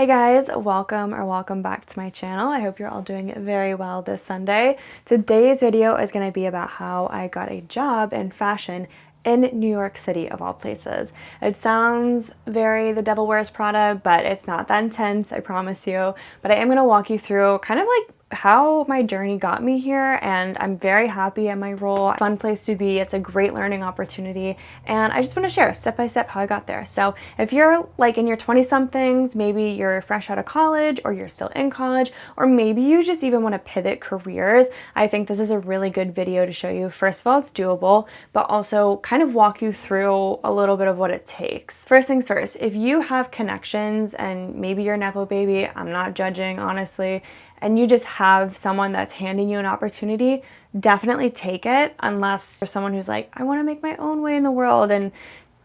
Hey guys, welcome back to my channel. I hope you're all doing very well this Sunday. Today's video is going to be about how I got a job in fashion in New York City of all places. It sounds very The Devil Wears Prada, but it's not that intense, I promise you. But I am going to walk you through kind of like how my journey got me here, and I'm very happy at my role. Fun place to be. It's a great learning opportunity, and I just want to share step by step how I got there. So if you're like in your 20 somethings, maybe you're fresh out of college or you're still in college, or maybe you just even want to pivot careers, I think this is a really good video to show you. First of all, it's doable, but also kind of walk you through a little bit of what it takes. First things first, if you have connections and maybe you're a Nepo baby, I'm not judging, honestly, and you just have someone that's handing you an opportunity, definitely take it, unless you're someone who's like, I want to make my own way in the world, and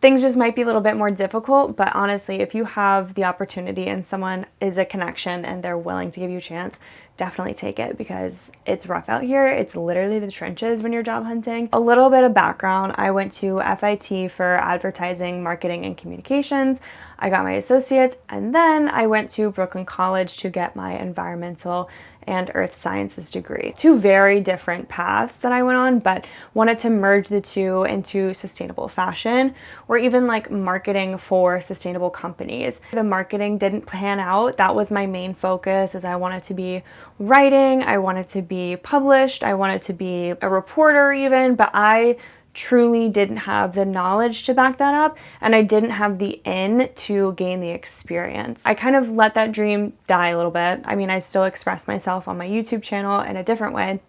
things just might be a little bit more difficult. But honestly, if you have the opportunity and someone is a connection and they're willing to give you a chance, definitely take it, because it's rough out here. It's literally the trenches when you're job hunting. A little bit of background, I went to FIT for advertising, marketing, and communications. I got my associates, and then I went to Brooklyn College to get my environmental and earth sciences degree. Two very different paths that I went on, but wanted to merge the two into sustainable fashion, or even like marketing for sustainable companies. The marketing didn't pan out. That was my main focus, as I wanted to be writing, I wanted to be published, I wanted to be a reporter even, but I truly didn't have the knowledge to back that up, and I didn't have the to gain the experience. I kind of let that dream die a little bit. I mean, I still express myself on my YouTube channel in a different way,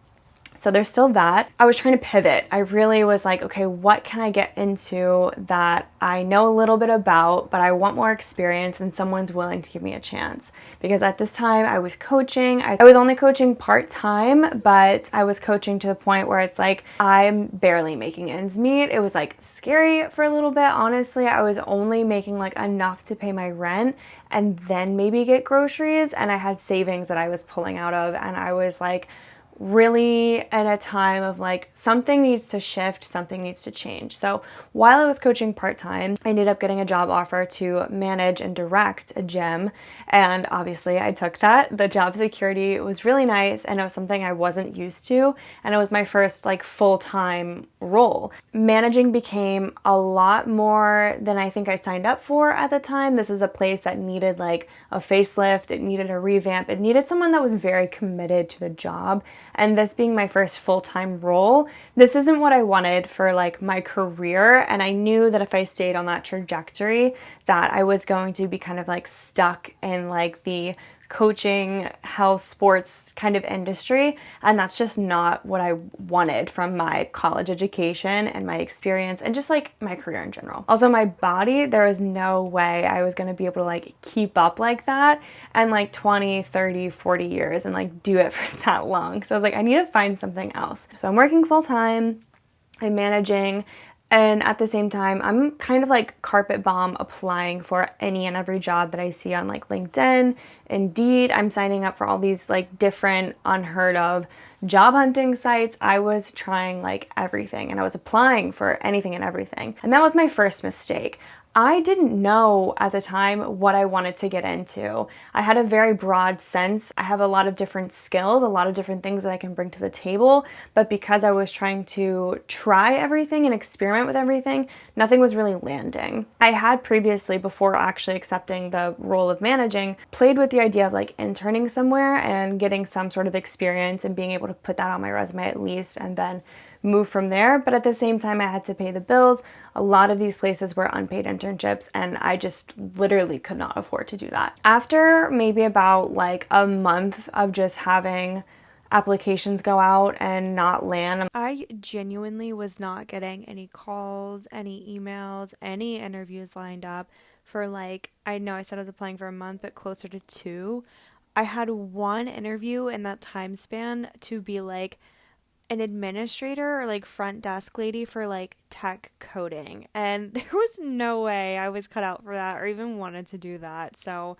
so there's still that. I was trying to pivot. I really was like, okay, what can I get into that I know a little bit about, but I want more experience and someone's willing to give me a chance? Because at this time I was coaching. I was only coaching part-time, but I was coaching to the point where it's like, I'm barely making ends meet. It was like scary for a little bit, honestly. I was only making like enough to pay my rent and then maybe get groceries, and I had savings that I was pulling out of, and I was like, really at a time of like, something needs to shift, something needs to change. So while I was coaching part-time, I ended up getting a job offer to manage and direct a gym, and obviously I took that. The job security was really nice, and it was something I wasn't used to, and it was my first like full-time role. Managing became a lot more than I think I signed up for at the time. This is a place that needed like a facelift, it needed a revamp, it needed someone that was very committed to the job. And this being my first full-time role, this isn't what I wanted for like my career. And I knew that if I stayed on that trajectory, that I was going to be kind of like stuck in like the coaching, health, sports kind of industry. And that's just not what I wanted from my college education and my experience and just like my career in general. Also, my body, there was no way I was going to be able to like keep up like that and like 20, 30, 40 years and like do it for that long. So I was like, I need to find something else. So I'm working full time, I'm managing, and at the same time, I'm kind of like carpet bomb applying for any and every job that I see on like LinkedIn, Indeed. I'm signing up for all these like different unheard of job hunting sites. I was trying like everything, and I was applying for anything and everything. And that was my first mistake. I didn't know at the time what I wanted to get into. I had a very broad sense. I have a lot of different skills, a lot of different things that I can bring to the table, but because I was trying to try everything and experiment with everything, nothing was really landing. I had previously, before actually accepting the role of managing, played with the idea of like interning somewhere and getting some sort of experience and being able to put that on my resume at least, and then move from there. But at the same time, I had to pay the bills. A lot of these places were unpaid internships, and I just literally could not afford to do that. After maybe about like a month of just having applications go out and not land, I genuinely was not getting any calls, any emails, any interviews lined up for like, I know I said I was applying for a month, but closer to 2. I had one interview in that time span to be like an administrator or like front desk lady for like tech coding, and there was no way I was cut out for that or even wanted to do that. So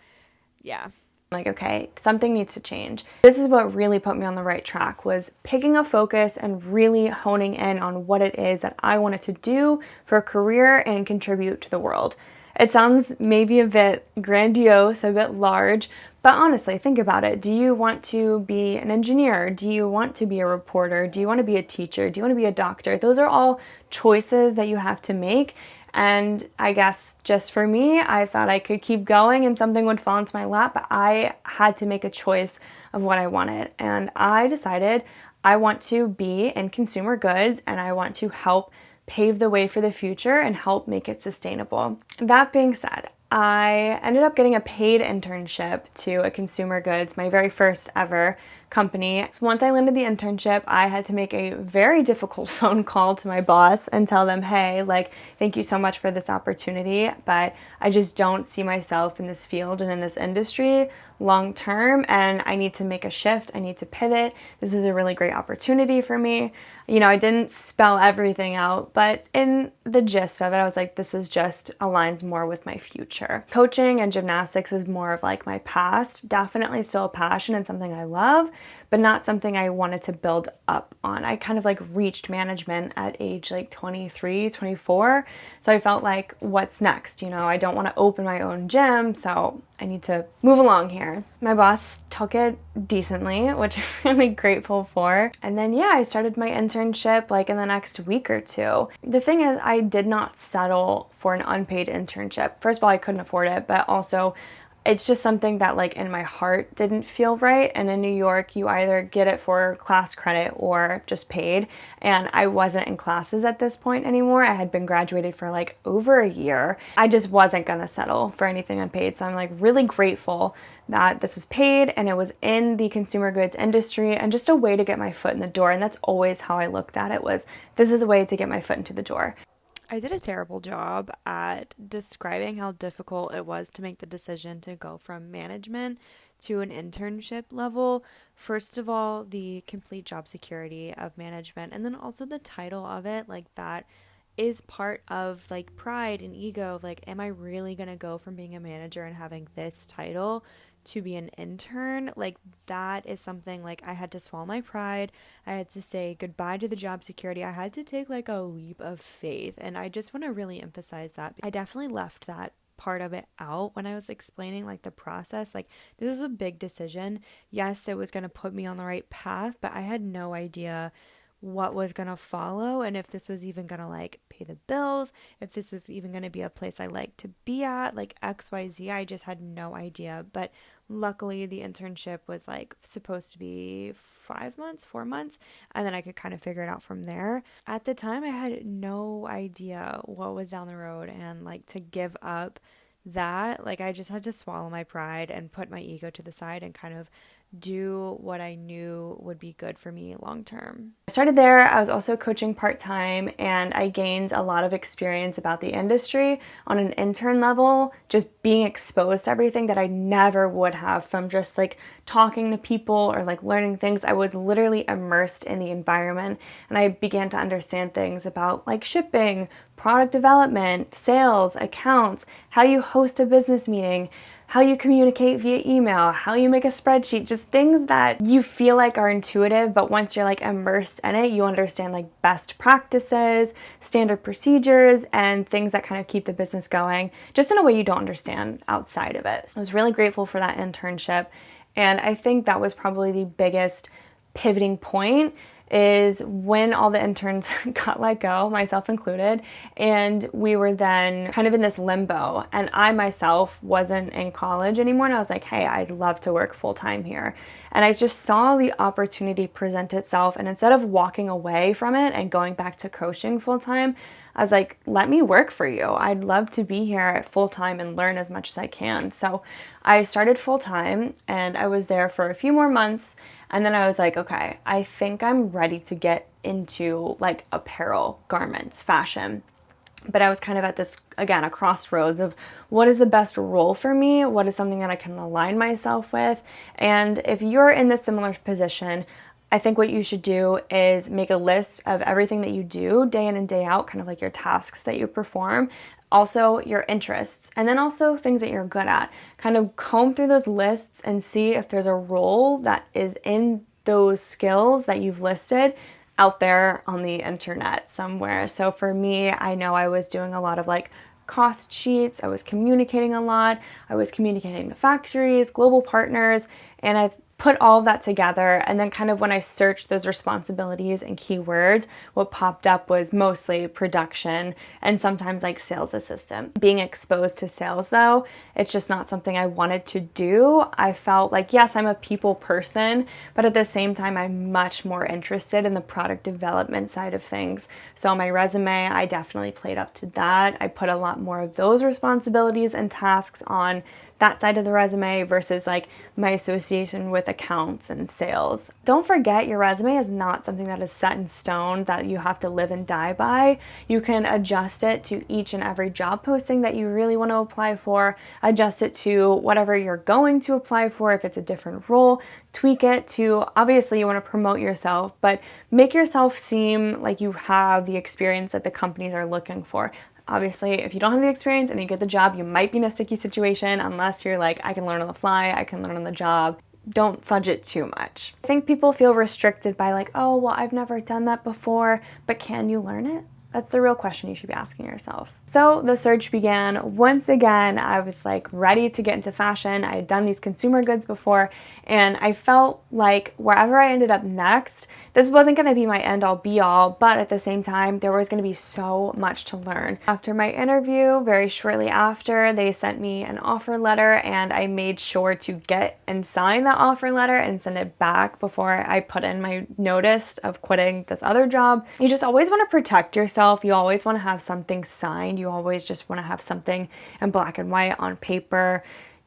yeah, like, okay, something needs to change. This is what really put me on the right track, was picking a focus and really honing in on what it is that I wanted to do for a career and contribute to the world. It sounds maybe a bit grandiose, a bit large, but honestly, think about it. Do you want to be an engineer? Do you want to be a reporter? Do you want to be a teacher? Do you want to be a doctor? Those are all choices that you have to make. And I guess just for me, I thought I could keep going and something would fall into my lap, but I had to make a choice of what I wanted. And I decided I want to be in consumer goods and I want to help pave the way for the future and help make it sustainable. That being said, I ended up getting a paid internship to a consumer goods, my very first ever company. So once I landed the internship, I had to make a very difficult phone call to my boss and tell them, hey, like, thank you so much for this opportunity, but I just don't see myself in this field and in this industry long term, and I need to make a shift. I need to pivot. This is a really great opportunity for me. You know, I didn't spell everything out, but in the gist of it, I was like, this is just aligns more with my future. Coaching and gymnastics is more of like my past, definitely still a passion and something I love, but not something I wanted to build up on. I kind of like reached management at age like 23, 24. So I felt like, what's next? You know, I don't want to open my own gym, so I need to move along here. My boss took it decently, which I'm really grateful for. And then, yeah, I started my internship like in the next week or two. The thing is, I did not settle for an unpaid internship. First of all, I couldn't afford it, but also it's just something that like in my heart didn't feel right. And in New York, you either get it for class credit or just paid. And I wasn't in classes at this point anymore. I had been graduated for like over a year. I just wasn't gonna settle for anything unpaid. So I'm like really grateful that this was paid and it was in the consumer goods industry and just a way to get my foot in the door. And that's always how I looked at it, was this is a way to get my foot into the door. I did a terrible job at describing how difficult it was to make the decision to go from management to an internship level. First of all, the complete job security of management, and then also the title of it, like that is part of like pride and ego. Like, am I really going to go from being a manager and having this title to be an intern? Like, that is something like I had to swallow my pride. I had to say goodbye to the job security. I had to take like a leap of faith. And I just want to really emphasize that. I definitely left that part of it out when I was explaining like the process. Like, this is a big decision. Yes, it was going to put me on the right path, but I had no idea what was going to follow and if this was even going to like pay the bills, if this was even going to be a place I like to be at, like XYZ. I just had no idea. But luckily the internship was like supposed to be 4 months, and then I could kind of figure it out from there. At the time, I had no idea what was down the road, and like to give up that, like I just had to swallow my pride and put my ego to the side and kind of do what I knew would be good for me long term. I started there. I was also coaching part-time, and I gained a lot of experience about the industry on an intern level, just being exposed to everything that I never would have from just like talking to people or like learning things. I was literally immersed in the environment, and I began to understand things about like shipping, product development, sales, accounts, how you host a business meeting, how you communicate via email, how you make a spreadsheet, just things that you feel like are intuitive, but once you're like immersed in it, you understand like best practices, standard procedures, and things that kind of keep the business going, just in a way you don't understand outside of it. I was really grateful for that internship, and I think that was probably the biggest pivoting point, is when all the interns got let go, myself included, and we were then kind of in this limbo. And I myself wasn't in college anymore, and I was like, hey, I'd love to work full-time here. And I just saw the opportunity present itself, and instead of walking away from it and going back to coaching full-time, I was like, let me work for you. I'd love to be here at full-time and learn as much as I can. So I started full-time, and I was there for a few more months, and then I was like, okay, I think I'm ready to get into like apparel, garments, fashion. But I was kind of at this, again, a crossroads of what is the best role for me? What is something that I can align myself with? And if you're in this similar position, I think what you should do is make a list of everything that you do day in and day out, kind of like your tasks that you perform, also your interests, and then also things that you're good at. Kind of comb through those lists and see if there's a role that is in those skills that you've listed out there on the internet somewhere. So for me, I know I was doing a lot of like cost sheets, I was communicating a lot, I was communicating to factories, global partners, and I put all of that together. And then kind of when I searched those responsibilities and keywords, what popped up was mostly production and sometimes like sales assistant. Being exposed to sales though, it's just not something I wanted to do. I felt like, yes, I'm a people person, but at the same time, I'm much more interested in the product development side of things. So on my resume, I definitely played up to that. I put a lot more of those responsibilities and tasks on that side of the resume versus like my association with accounts and sales. Don't forget, your resume is not something that is set in stone that you have to live and die by. You can adjust it to each and every job posting that you really want to apply for, adjust it to whatever you're going to apply for if it's a different role, tweak it to, obviously you want to promote yourself, but make yourself seem like you have the experience that the companies are looking for. Obviously, if you don't have the experience and you get the job, you might be in a sticky situation unless you're like, I can learn on the fly, I can learn on the job. Don't fudge it too much. I think people feel restricted by like, oh, well, I've never done that before, but can you learn it? That's the real question you should be asking yourself. So the search began. Once again, I was like ready to get into fashion. I had done these consumer goods before, and I felt like wherever I ended up next, this wasn't going to be my end all be all, but at the same time, there was going to be so much to learn. After my interview, very shortly after, they sent me an offer letter, and I made sure to get and sign that offer letter and send it back before I put in my notice of quitting this other job. You just always want to protect yourself. You always want to have something signed. You always just want to have something in black and white on paper,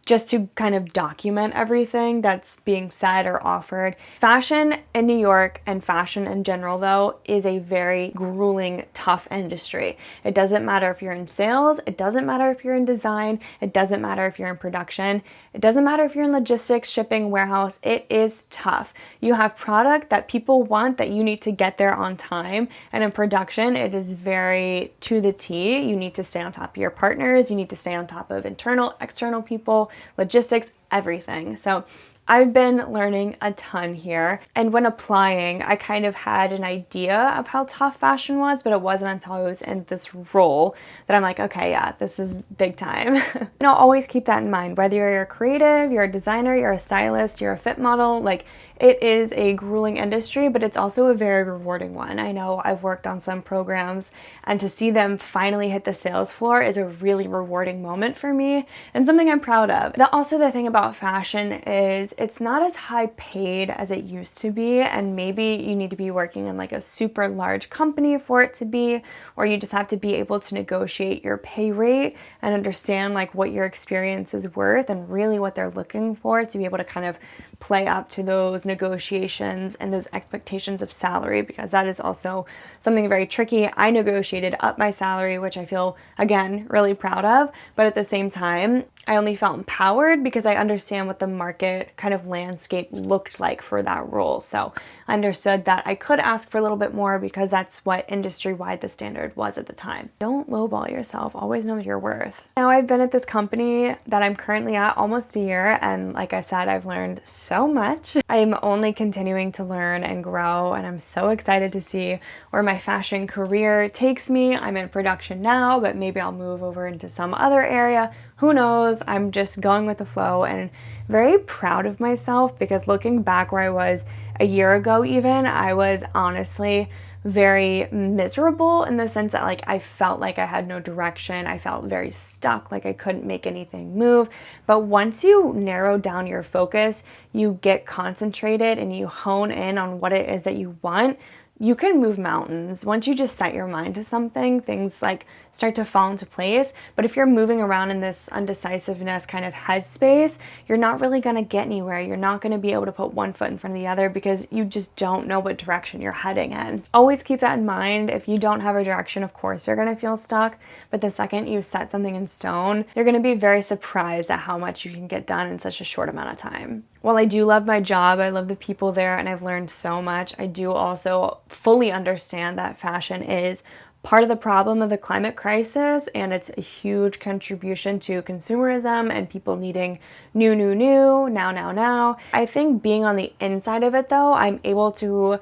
just to kind of document everything that's being said or offered. Fashion in New York and fashion in general, though, is a very grueling, tough industry. It doesn't matter if you're in sales, it doesn't matter if you're in design, it doesn't matter if you're in production, it doesn't matter if you're in logistics, shipping, warehouse, it is tough. You have product that people want that you need to get there on time, and in production, it is very to the T. You need to stay on top of your partners, you need to stay on top of internal, external people, logistics, everything. So I've been learning a ton here, and when applying, I kind of had an idea of how tough fashion was, but it wasn't until I was in this role that I'm like, okay, yeah, this is big time. And I'll always keep that in mind, whether you're a creative, you're a designer, you're a stylist, you're a fit model, like it is a grueling industry, but it's also a very rewarding one. I know I've worked on some programs, and to see them finally hit the sales floor is a really rewarding moment for me and something I'm proud of. Also, the thing about fashion is it's not as high paid as it used to be, and maybe you need to be working in like a super large company for it to be, or you just have to be able to negotiate your pay rate and understand like what your experience is worth and really what they're looking for to be able to kind of play up to those negotiations and those expectations of salary, because that is also something very tricky. I negotiated up my salary, which I feel, again, really proud of, but at the same time, I only felt empowered because I understand what the market kind of landscape looked like for that role. So I understood that I could ask for a little bit more because that's what industry-wide the standard was at the time. Don't lowball yourself. Always know your worth. Now I've been at this company that I'm currently at almost a year, and like I said, I've learned so much. I'm only continuing to learn and grow, and I'm so excited to see where my fashion career takes me. I'm in production now, but maybe I'll move over into some other area. Who knows? I'm just going with the flow and very proud of myself, because looking back where I was a year ago even, I was honestly very miserable in the sense that like I felt like I had no direction. I felt very stuck, like I couldn't make anything move. But once you narrow down your focus, you get concentrated and you hone in on what it is that you want, you can move mountains. Once you just set your mind to something, things like start to fall into place. But if you're moving around in this undecisiveness kind of headspace, you're not really going to get anywhere. You're not going to be able to put one foot in front of the other because you just don't know what direction you're heading in. Always keep that in mind. If you don't have a direction, of course, you're going to feel stuck. But the second you set something in stone, you're going to be very surprised at how much you can get done in such a short amount of time. While I do love my job, I love the people there, and I've learned so much, I do also fully understand that fashion is part of the problem of the climate crisis, and it's a huge contribution to consumerism and people needing new, now. I think being on the inside of it though, I'm able to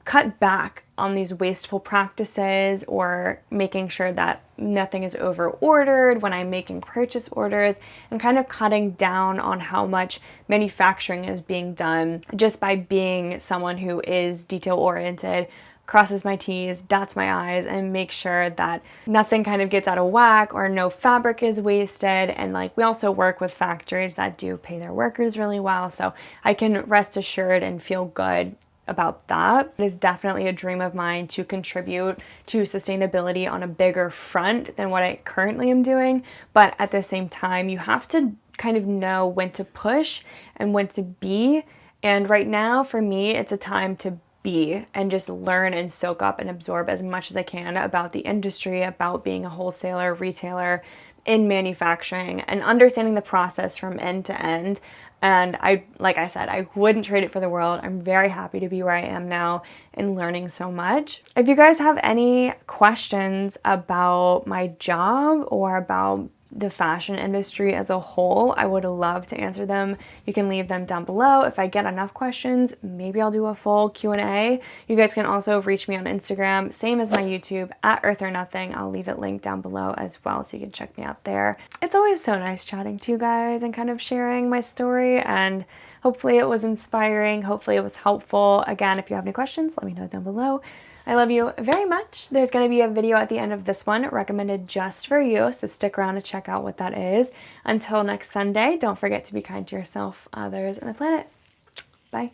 cut back on these wasteful practices or making sure that nothing is over ordered when I'm making purchase orders, and kind of cutting down on how much manufacturing is being done just by being someone who is detail oriented, crosses my T's, dots my I's, and make sure that nothing kind of gets out of whack or no fabric is wasted. And like, we also work with factories that do pay their workers really well, so I can rest assured and feel good about that. It is definitely a dream of mine to contribute to sustainability on a bigger front than what I currently am doing. But at the same time, you have to kind of know when to push and when to be. And right now, for me, it's a time to be and just learn and soak up and absorb as much as I can about the industry, about being a wholesaler, retailer in manufacturing, and understanding the process from end to end. And like I said, I wouldn't trade it for the world. I'm very happy to be where I am now and learning so much. If you guys have any questions about my job or about the fashion industry as a whole, I would love to answer them. You can leave them down below. If I get enough questions, maybe I'll do a full Q&A. You guys can also reach me on Instagram, same as my YouTube, at Earth or Nothing. I'll leave it linked down below as well, so you can check me out there. It's always so nice chatting to you guys and kind of sharing my story, and hopefully it was inspiring. Hopefully it was helpful. Again, if you have any questions, let me know down below. I love you very much. There's going to be a video at the end of this one recommended just for you, so stick around to check out what that is. Until next Sunday, don't forget to be kind to yourself, others, and the planet. Bye.